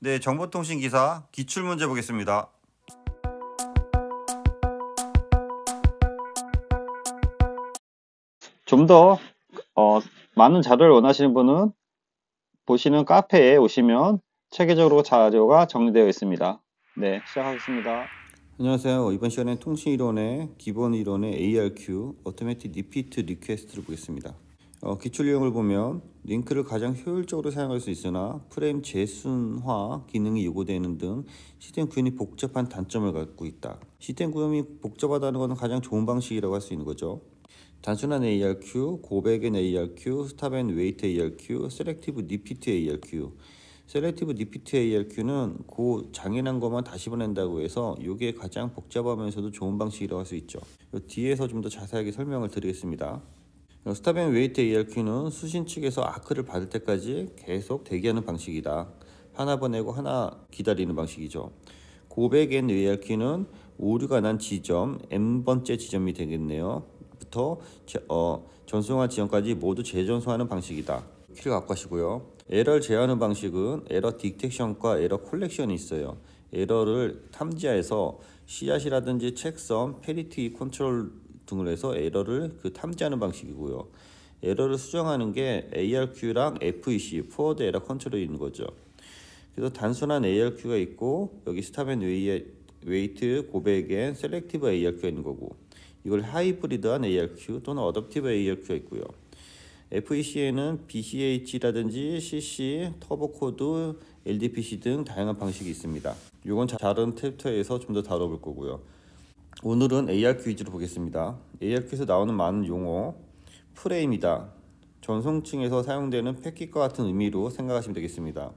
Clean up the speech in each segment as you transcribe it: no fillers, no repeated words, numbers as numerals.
네, 정보통신기사 기출문제 보겠습니다. 좀 더 많은 자료를 원하시는 분은 보시는 카페에 오시면 체계적으로 자료가 정리되어 있습니다. 네, 시작하겠습니다. 안녕하세요. 이번 시간에 통신이론의 기본 이론의 ARQ, Automatic Repeat Request를 보겠습니다. 기출 내용을 보면 링크를 가장 효율적으로 사용할 수 있으나 프레임 재순화 기능이 요구되는 등 시스템 구현이 복잡한 단점을 갖고 있다. 시스템 구현이 복잡하다는 것은 가장 좋은 방식이라고 할 수 있는 거죠. 단순한 ARQ, 고백앤 ARQ, 스탑앤 웨이트 ARQ, 셀렉티브 리피트 ARQ. 셀렉티브 리피트 ARQ는 그 장애난 것만 다시 보낸다고 해서 이게 가장 복잡하면서도 좋은 방식이라고 할 수 있죠. 뒤에서 좀 더 자세하게 설명을 드리겠습니다. 스탑앤 웨이트 ARQ는 수신 측에서 아크를 받을 때까지 계속 대기하는 방식이다. 하나 보내고 하나 기다리는 방식이죠. 고백앤 ARQ는 오류가 난 지점, n번째 지점이 되겠네요. 부터 전송한 지점까지 모두 재전송하는 방식이다. 키를 갖고 하시고요. 에러를 제어하는 방식은 에러 디텍션과 에러 콜렉션이 있어요. 에러를 탐지해서 씨앗이라든지 책선, 페리티 컨트롤 등을 해서 에러를 탐지하는 방식이고요. 에러를 수정하는 게 ARQ랑 FEC, 포워드 에러 컨트롤이 있는 거죠. 그래서 단순한 ARQ가 있고 여기 스탑 앤 웨이트, 고백앤 셀렉티브 ARQ가 있는 거고, 이걸 하이브리드한 ARQ 또는 어댑티브 ARQ가 있고요. FEC에는 BCH라든지 CC, 터보코드, LDPC 등 다양한 방식이 있습니다. 이건 다른 챕터에서 좀 더 다뤄볼 거고요. 오늘은 ARQ 위주로 보겠습니다. ARQ에서 나오는 많은 용어, 프레임이다, 전송층에서 사용되는 패킷과 같은 의미로 생각하시면 되겠습니다.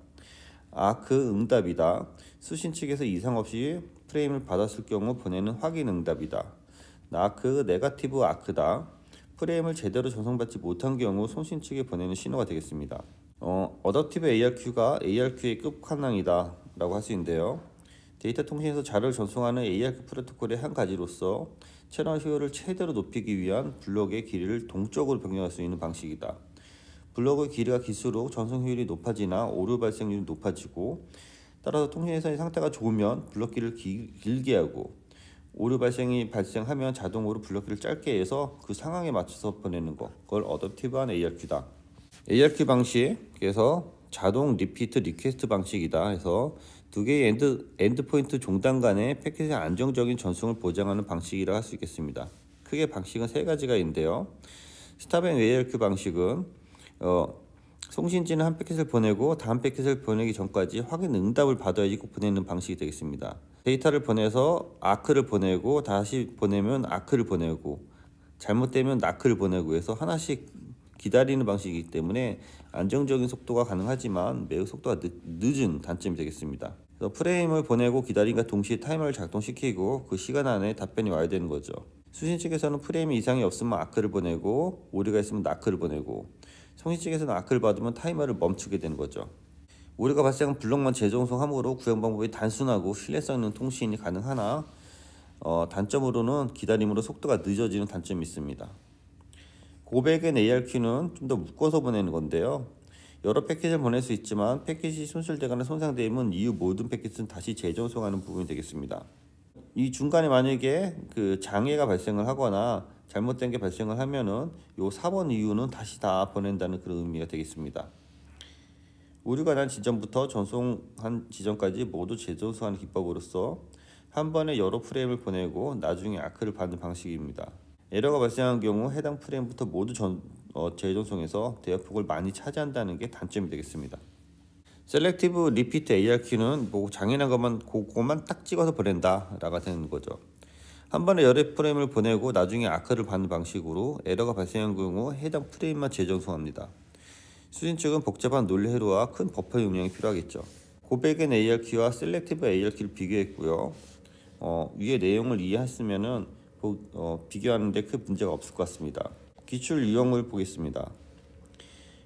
아크 응답이다, 수신 측에서 이상 없이 프레임을 받았을 경우 보내는 확인 응답이다. 나크 네거티브 아크다, 프레임을 제대로 전송받지 못한 경우 송신 측에 보내는 신호가 되겠습니다. 어댑티브 ARQ가 ARQ의 끝판왕이다 라고 할 수 있는데요. 데이터 통신에서 자료를 전송하는 ARQ 프로토콜의 한 가지로서 채널 효율을 최대로 높이기 위한 블록의 길이를 동적으로 변경할 수 있는 방식이다. 블록의 길이가 길수록 전송 효율이 높아지나 오류 발생률이 높아지고, 따라서 통신회선의 상태가 좋으면 블록 길이를 길게 하고, 오류 발생이 발생하면 자동으로 블록 길이를 짧게 해서 그 상황에 맞춰서 보내는 것, 그걸 어댑티브한 ARQ다. ARQ 방식에서 자동 리피트 리퀘스트 방식이다 해서 두 개의 엔드포인트 종단 간의 패킷의 안정적인 전송을 보장하는 방식이라 할 수 있겠습니다. 크게 방식은 세 가지가 있는데요. 스탑 앤 ARQ 방식은 송신지는 한 패킷을 보내고 다음 패킷을 보내기 전까지 확인 응답을 받아야지 꼭 보내는 방식이 되겠습니다. 데이터를 보내서 아크를 보내고 다시 보내면 아크를 보내고 잘못되면 나크를 보내고 해서 하나씩 기다리는 방식이기 때문에 안정적인 속도가 가능하지만 매우 속도가 늦은 단점이 되겠습니다. 그래서 프레임을 보내고 기다림과 동시에 타이머를 작동시키고 그 시간 안에 답변이 와야 되는 거죠. 수신 측에서는 프레임이 이상이 없으면 아크를 보내고 오류가 있으면 나크를 보내고, 송신 측에서는 아크를 받으면 타이머를 멈추게 되는 거죠. 오류가 발생한 블록만 재전송함으로 구현 방법이 단순하고 신뢰성 있는 통신이 가능하나 단점으로는 기다림으로 속도가 늦어지는 단점이 있습니다. 고백앤 ARQ는 좀 더 묶어서 보내는 건데요. 여러 패킷을 보낼 수 있지만 패킷이 손실되거나 손상되면 이후 모든 패킷은 다시 재전송하는 부분이 되겠습니다. 이 중간에 만약에 장애가 발생을 하거나 잘못된 게 발생을 하면은 요 4번 이후는 다시 다 보낸다는 그런 의미가 되겠습니다. 오류가 난 지점부터 전송한 지점까지 모두 재전송하는 기법으로서 한 번에 여러 프레임을 보내고 나중에 아크를 받는 방식입니다. 에러가 발생한 경우 해당 프레임부터 모두 재전송해서 대역폭을 많이 차지한다는 게 단점이 되겠습니다. 셀렉티브 리피트 ARQ는 장애난 것만 그것만 딱 찍어서 보낸다 라가 되는 거죠. 한 번에 여러 프레임을 보내고 나중에 아크를 받는 방식으로 에러가 발생한 경우 해당 프레임만 재전송합니다. 수신 측은 복잡한 논리 회로와 큰 버퍼 용량이 필요하겠죠. 고백앤 ARQ와 셀렉티브 ARQ를 비교했고요. 위의 내용을 이해했으면은 비교하는데 큰 문제가 없을 것 같습니다. 기출 유형을 보겠습니다.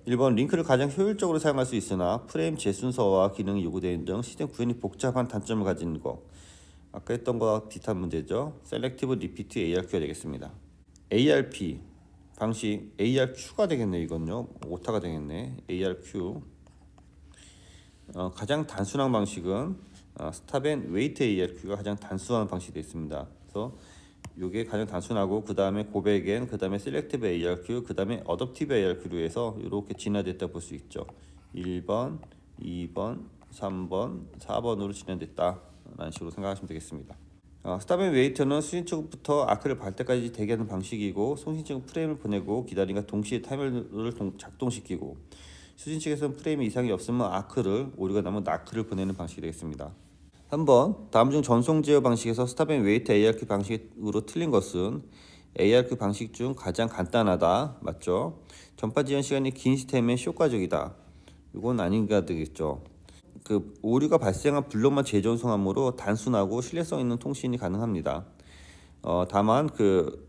1번 링크를 가장 효율적으로 사용할 수 있으나 프레임 재순서와 기능이 요구되는 등 시스템 구현이 복잡한 단점을 가진 것. 아까 했던 거와 비슷한 문제죠. 셀렉티브 리피트 ARQ가 되겠습니다. ARP 방식 ARQ가 되겠네. 이건요 오타가 되겠네. ARQ 가장 단순한 방식은 스탑 앤 웨이트 ARQ가 가장 단순한 방식이 되어 있습니다. 그래서 이게 가장 단순하고 그 다음에 고백 앤, 그 다음에 셀렉티브 ARQ, 그 다음에 어댑티브 ARQ로 해서 이렇게 진화됐다 볼 수 있죠. 1번, 2번, 3번, 4번으로 진화됐다 라는 식으로 생각하시면 되겠습니다. 스탑 앤 웨이트는 수신 측부터 아크를 발 때까지 대기하는 방식이고, 송신 측은 프레임을 보내고 기다림과 동시에 타이머를 작동시키고, 수신 측에서는 프레임이 이상이 없으면 아크를, 오류가 나면 나크를 보내는 방식이 되겠습니다. 한번 다음 중 전송 제어 방식에서 스탑 앤 웨이트 ARQ 방식으로 틀린 것은 ARQ 방식 중 가장 간단하다. 맞죠? 전파 지연 시간이 긴 시스템에 효과적이다. 이건 아닌가 되겠죠. 그 오류가 발생한 블록만 재전송함으로 단순하고 신뢰성 있는 통신이 가능합니다. 다만 그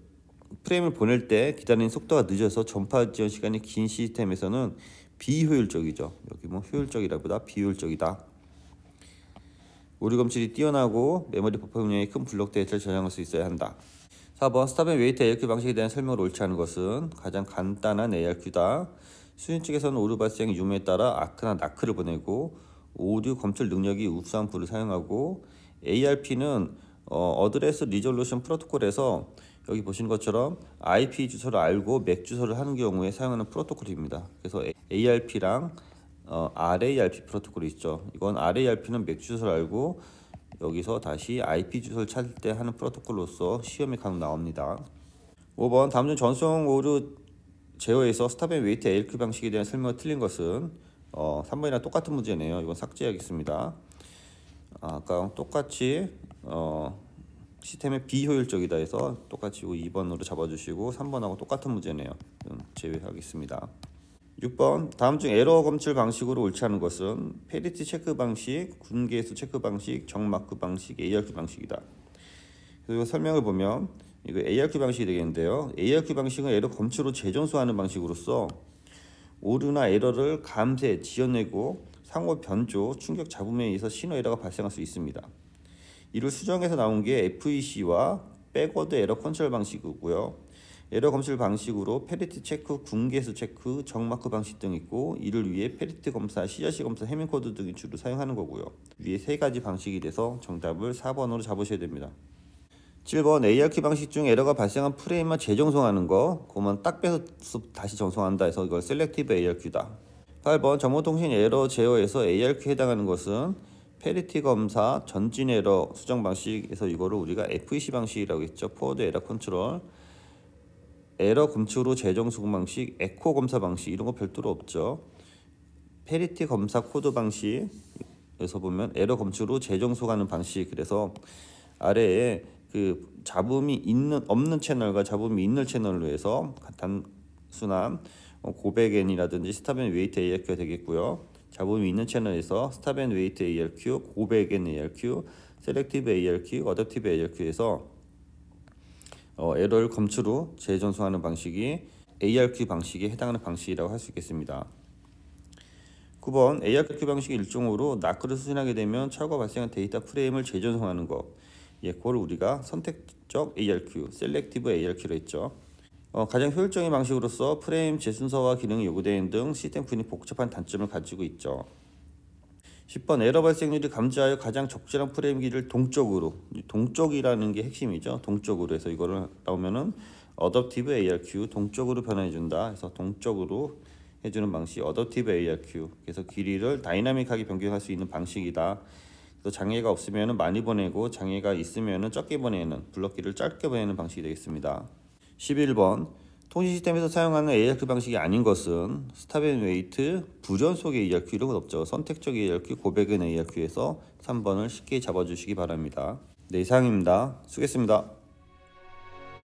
프레임을 보낼 때 기다리는 속도가 늦어서 전파 지연 시간이 긴 시스템에서는 비효율적이죠. 여기 뭐 효율적이라보다 비효율적이다. 오류 검출이 뛰어나고 메모리 버퍼 용량이 큰 블록 데이터를 저장할 수 있어야 한다. 4번 스탑 앤 웨이트 ARQ 방식에 대한 설명을 옳지 않은 것은 가장 간단한 ARQ다. 수신 측에서는 오류 발생 유무에 따라 아크나 나크를 보내고, 오류 검출 능력이 우수한 불을 사용하고, ARP는 어드레스 리졸루션 프로토콜에서 여기 보시는 것처럼 IP 주소를 알고 맥 주소를 하는 경우에 사용하는 프로토콜입니다. 그래서 ARP랑 RARP 프로토콜이 있죠. 이건 RARP는 맥 주소를 알고 여기서 다시 IP 주소를 찾을 때 하는 프로토콜로서 시험에 간혹 나옵니다. 5번 다음 중 전송 오류 제어에서 스탑 앤 웨이트 ARQ 방식에 대한 설명이 틀린 것은 3번이랑 똑같은 문제네요. 이건 삭제하겠습니다. 아까 똑같이 시스템의 비효율적이다 해서 똑같이 2번으로 잡아주시고 3번하고 똑같은 문제네요. 제외하겠습니다. 6번 다음 중 에러 검출 방식으로 옳지 않은 것은 페리티 체크 방식, 군계수 체크 방식, 정마크 방식, ARQ 방식이다. 그리고 설명을 보면 이거 ARQ 방식이 되겠는데요. ARQ 방식은 에러 검출로 재전수하는 방식으로서 오류나 에러를 감쇄, 지어내고 상호 변조, 충격 잡음에 의해서 신호 에러가 발생할 수 있습니다. 이를 수정해서 나온 게 FEC와 백워드 에러 컨트롤 방식이고요. 에러 검출 방식으로 페리티 체크, 군계수 체크, 정마크 방식 등 있고, 이를 위해 페리티 검사, CRC 검사, 해밍 코드 등을 주로 사용하는 거고요. 위에 세 가지 방식이 돼서 정답을 4번으로 잡으셔야 됩니다. 7번 ARQ 방식 중 에러가 발생한 프레임만 재정송하는 거, 그것만 딱 빼서 다시 정송한다 해서 이걸 셀렉티브 ARQ다. 8번 정보통신 에러 제어에서 ARQ에 해당하는 것은 페리티 검사, 전진 에러 수정 방식에서 이거를 우리가 FEC 방식이라고 했죠. 포워드 에러 컨트롤. 에러 검출 후 재정 수긍 방식, 에코 검사 방식 이런 거 별도로 없죠. 페리티 검사 코드 방식에서 보면 에러 검출 후 재정수하는 방식. 그래서 아래에 그 잡음이 없는 채널과 잡음이 있는 채널로 해서 단순한 고백 앤이라든지 스탑 앤 웨이트 ARQ가 되겠고요. 잡음이 있는 채널에서 스탑 앤 웨이트 ARQ, 고백 앤 ARQ, 셀렉티브 ARQ, 어댑티브 ARQ에서 에러를 검출 후 재전송하는 방식이 ARQ 방식에 해당하는 방식이라고 할 수 있겠습니다. 9번 ARQ 방식의 일종으로 나크를 수신하게 되면 차후가 발생한 데이터 프레임을 재전송하는 것, 그걸 우리가 선택적 ARQ, 셀렉티브 ARQ로 했죠. 가장 효율적인 방식으로서 프레임 재순서와 기능이 요구되는 등 시스템 분이 복잡한 단점을 가지고 있죠. 10번 에러 발생률이 감지하여 가장 적절한 프레임 길이를 동쪽이라는 게 핵심이죠. 동쪽으로 해서 이거를 나오면은 어댑티브 ARQ 동쪽으로 변환해준다 해서 동쪽으로 해주는 방식 어댑티브 ARQ. 그래서 길이를 다이나믹하게 변경할 수 있는 방식이다. 그래서 장애가 없으면 많이 보내고 장애가 있으면 적게 보내는, 블럭 길이를 짧게 보내는 방식이 되겠습니다. 11번 통신 시스템에서 사용하는 ARQ 방식이 아닌 것은 스탑 앤 웨이트, 불연속 ARQ 이런 건 없죠. 선택적 ARQ, 고백 앤 ARQ에서 3번을 쉽게 잡아주시기 바랍니다. 네, 이상입니다. 수고했습니다.